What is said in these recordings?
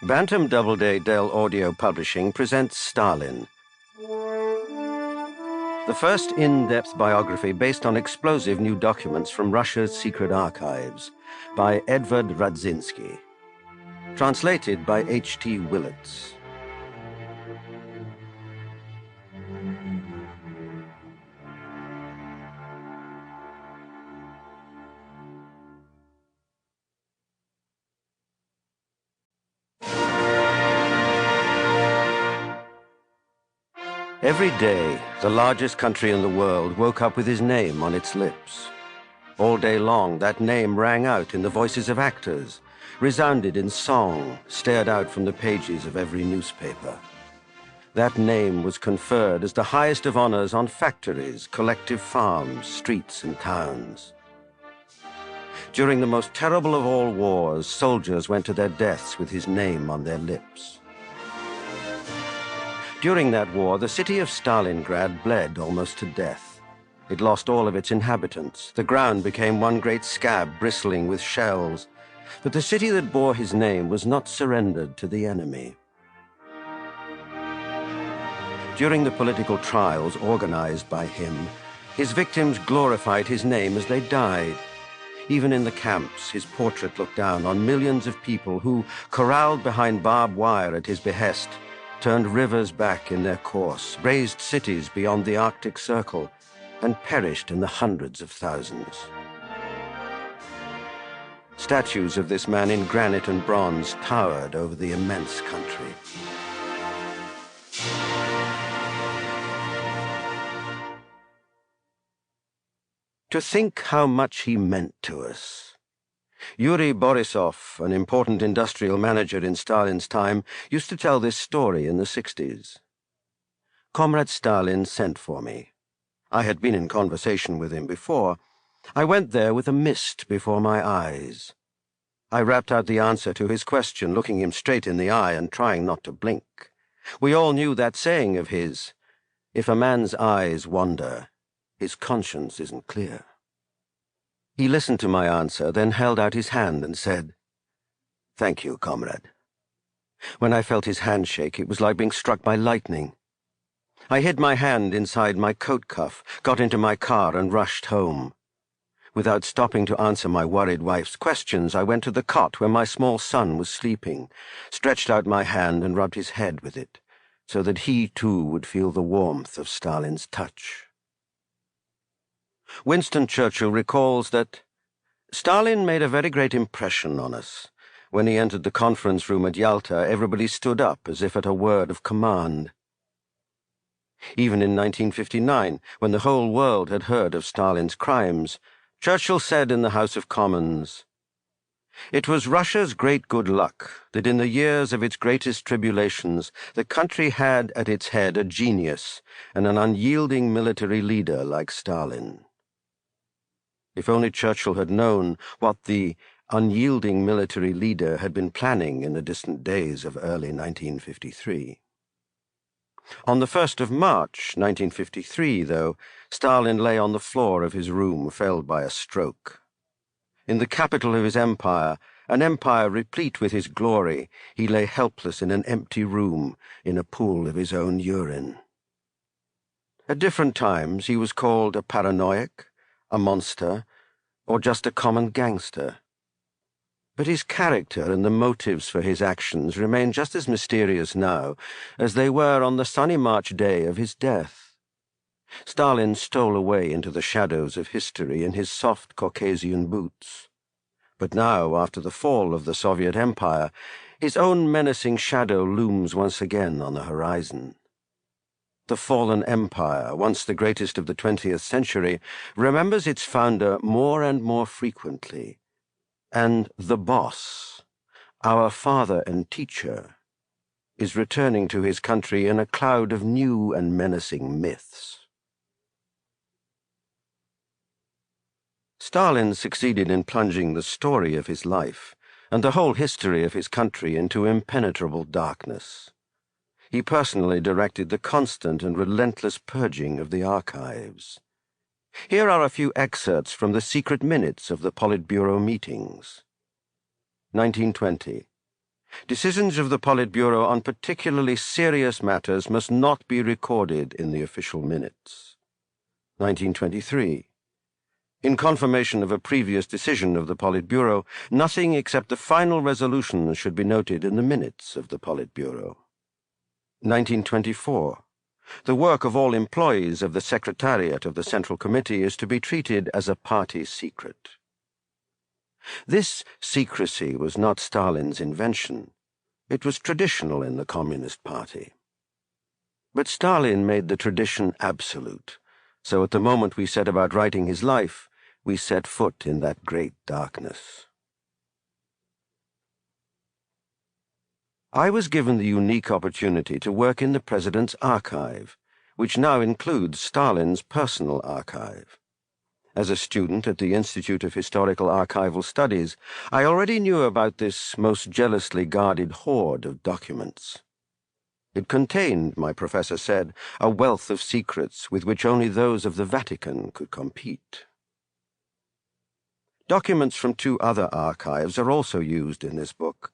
Bantam Doubleday Dell Audio Publishing presents Stalin, the first in-depth biography based on explosive new documents from Russia's secret archives by Edvard Radzinsky. Translated by H.T. Willets. Every day, the largest country in the world woke up with his name on its lips. All day long, that name rang out in the voices of actors, resounded in song, stared out from the pages of every newspaper. That name was conferred as the highest of honors on factories, collective farms, streets, and towns. During the most terrible of all wars, soldiers went to their deaths with his name on their lips. During that war, the city of Stalingrad bled almost to death. It lost all of its inhabitants. The ground became one great scab bristling with shells. But the city that bore his name was not surrendered to the enemy. During the political trials organized by him, his victims glorified his name as they died. Even in the camps, his portrait looked down on millions of people who, corralled behind barbed wire at his behest, turned rivers back in their course, razed cities beyond the Arctic Circle, and perished in the hundreds of thousands. Statues of this man in granite and bronze towered over the immense country. To think how much he meant to us. Yuri Borisov, an important industrial manager in Stalin's time, used to tell this story in the 60s. Comrade Stalin sent for me. I had been in conversation with him before. I went there with a mist before my eyes. I rapped out the answer to his question, looking him straight in the eye and trying not to blink. We all knew that saying of his, "If a man's eyes wander, his conscience isn't clear." He listened to my answer, then held out his hand and said, "Thank you, comrade." When I felt his hand shake, it was like being struck by lightning. I hid my hand inside my coat cuff, got into my car, and rushed home. Without stopping to answer my worried wife's questions, I went to the cot where my small son was sleeping, stretched out my hand and rubbed his head with it, so that he, too, would feel the warmth of Stalin's touch. Winston Churchill recalls that Stalin made a very great impression on us. When he entered the conference room at Yalta, everybody stood up as if at a word of command. Even in 1959, when the whole world had heard of Stalin's crimes, Churchill said in the House of Commons, "It was Russia's great good luck that in the years of its greatest tribulations the country had at its head a genius and an unyielding military leader like Stalin." If only Churchill had known what the unyielding military leader had been planning in the distant days of early 1953. On the 1st of March, 1953, though, Stalin lay on the floor of his room, felled by a stroke. In the capital of his empire, an empire replete with his glory, he lay helpless in an empty room in a pool of his own urine. At different times he was called a paranoiac, a monster, or just a common gangster. But his character and the motives for his actions remain just as mysterious now as they were on the sunny March day of his death. Stalin stole away into the shadows of history in his soft Caucasian boots. But now, after the fall of the Soviet Empire, his own menacing shadow looms once again on the horizon. The fallen empire, once the greatest of the 20th century, remembers its founder more and more frequently. And the boss, our father and teacher, is returning to his country in a cloud of new and menacing myths. Stalin succeeded in plunging the story of his life and the whole history of his country into impenetrable darkness. He personally directed the constant and relentless purging of the archives. Here are a few excerpts from the secret minutes of the Politburo meetings. 1920. Decisions of the Politburo on particularly serious matters must not be recorded in the official minutes. 1923. In confirmation of a previous decision of the Politburo, nothing except the final resolution should be noted in the minutes of the Politburo. 1924. The work of all employees of the Secretariat of the Central Committee is to be treated as a party secret. This secrecy was not Stalin's invention. It was traditional in the Communist Party. But Stalin made the tradition absolute, so at the moment we set about writing his life, we set foot in that great darkness. I was given the unique opportunity to work in the President's archive, which now includes Stalin's personal archive. As a student at the Institute of Historical Archival Studies, I already knew about this most jealously guarded hoard of documents. It contained, my professor said, a wealth of secrets with which only those of the Vatican could compete. Documents from two other archives are also used in this book.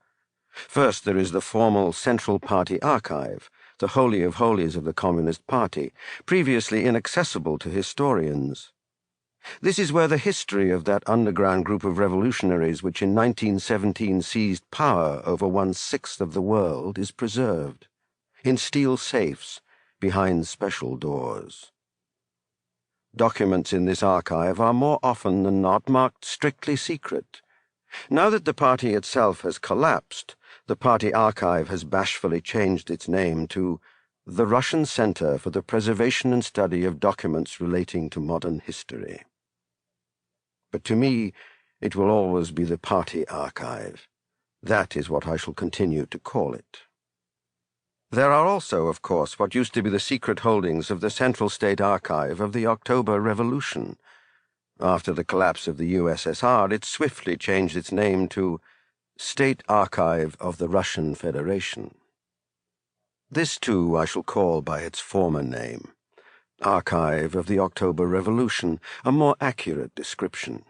First, there is the formal Central Party Archive, the Holy of Holies of the Communist Party, previously inaccessible to historians. This is where the history of that underground group of revolutionaries which in 1917 seized power over 1/6 of the world is preserved, in steel safes, behind special doors. Documents in this archive are more often than not marked strictly secret. Now that the party itself has collapsed, the party archive has bashfully changed its name to the Russian Center for the Preservation and Study of Documents Relating to Modern History. But to me, it will always be the party archive. That is what I shall continue to call it. There are also, of course, what used to be the secret holdings of the Central State Archive of the October Revolution. After the collapse of the USSR, it swiftly changed its name to State Archive of the Russian Federation. This, too, I shall call by its former name, Archive of the October Revolution, a more accurate description.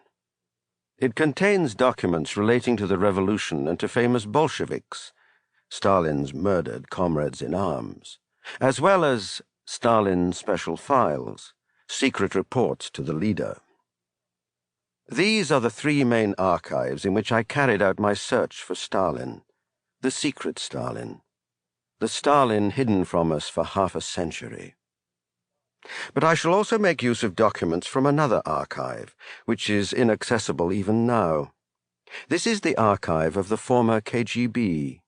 It contains documents relating to the revolution and to famous Bolsheviks, Stalin's murdered comrades in arms, as well as Stalin's special files, secret reports to the leader. These are the three main archives in which I carried out my search for Stalin, the secret Stalin, the Stalin hidden from us for half a century. But I shall also make use of documents from another archive, which is inaccessible even now. This is the archive of the former KGB.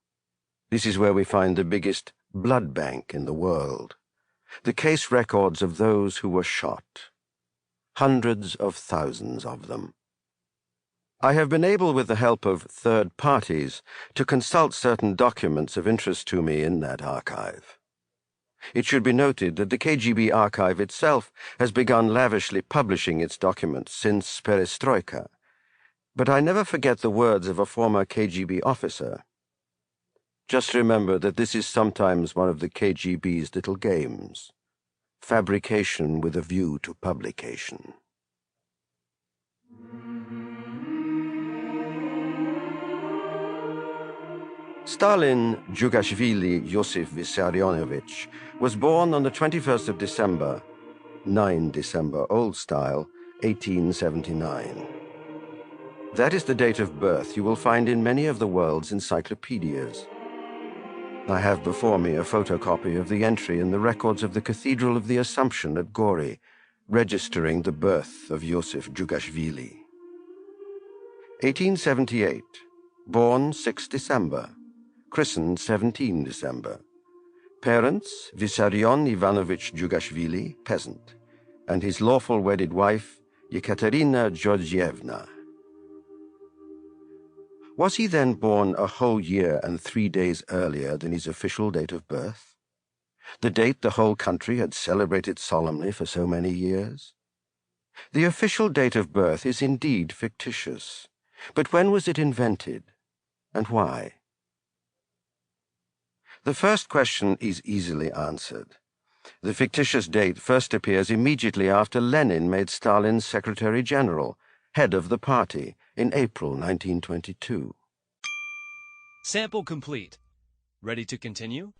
This is where we find the biggest blood bank in the world, the case records of those who were shot. Hundreds of thousands of them. I have been able, with the help of third parties, to consult certain documents of interest to me in that archive. It should be noted that the KGB archive itself has begun lavishly publishing its documents since Perestroika, but I never forget the words of a former KGB officer. Just remember that this is sometimes one of the KGB's little games. Fabrication with a view to publication. Stalin Djugashvili Yosif Vissarionovich was born on the 21st of December, 9 December Old Style, 1879. That is the date of birth you will find in many of the world's encyclopedias. I have before me a photocopy of the entry in the records of the Cathedral of the Assumption at Gori, registering the birth of Yosif Djugashvili. 1878. Born 6 December. Christened 17 December. Parents, Vissarion Ivanovich Djugashvili, peasant, and his lawful wedded wife, Yekaterina Georgievna. Was he then born a whole year and 3 days earlier than his official date of birth? The date the whole country had celebrated solemnly for so many years? The official date of birth is indeed fictitious, but when was it invented, and why? The first question is easily answered. The fictitious date first appears immediately after Lenin made Stalin's Secretary General, head of the party, in April 1922. Sample complete. Ready to continue?